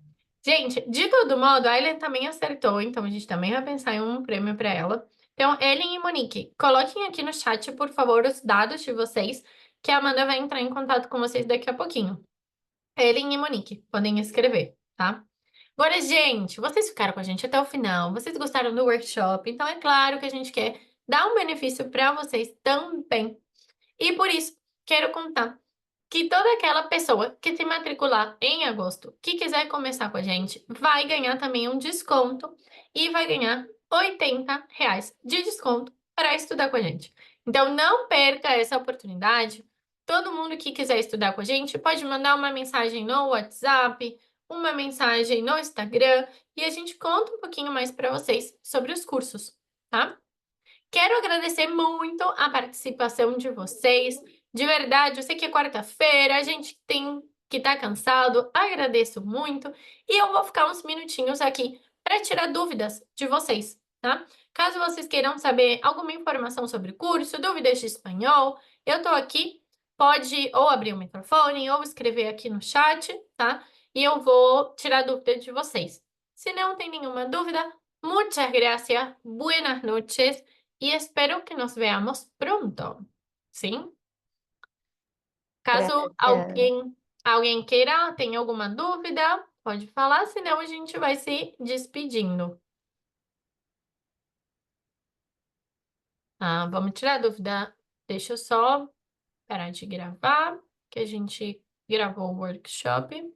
Gente, de todo modo, a Ellen também acertou, então a gente também vai pensar em um prêmio para ela. Então, Ellen e Monique, coloquem aqui no chat, por favor, os dados de vocês, que a Amanda vai entrar em contato com vocês daqui a pouquinho. Ellen e Monique, podem escrever, tá? Agora, gente, vocês ficaram com a gente até o final, vocês gostaram do workshop, então é claro que a gente quer dar um benefício para vocês também. E por isso, quero contar que toda aquela pessoa que se matricular em agosto, que quiser começar com a gente, vai ganhar também um desconto e vai ganhar R$ 80 de desconto para estudar com a gente. Então, não perca essa oportunidade. Todo mundo que quiser estudar com a gente pode mandar uma mensagem no WhatsApp, uma mensagem no Instagram e a gente conta um pouquinho mais para vocês sobre os cursos, tá? Quero agradecer muito a participação de vocês. De verdade, eu sei que é quarta-feira, a gente tem que estar cansado. Agradeço muito. E eu vou ficar uns minutinhos aqui para tirar dúvidas de vocês, tá? Caso vocês queiram saber alguma informação sobre o curso, dúvidas de espanhol, eu tô aqui. Pode ou abrir o microfone ou escrever aqui no chat, tá? E eu vou tirar dúvidas de vocês. Se não tem nenhuma dúvida, muchas gracias, buenas noches y espero que nos veamos pronto. ¿Sí? Caso Gracias. alguém queira, tenha alguma dúvida, pode falar, senão a gente vai se despedindo. Vamos tirar a dúvida. Deixa eu só parar de gravar, que a gente gravou o workshop.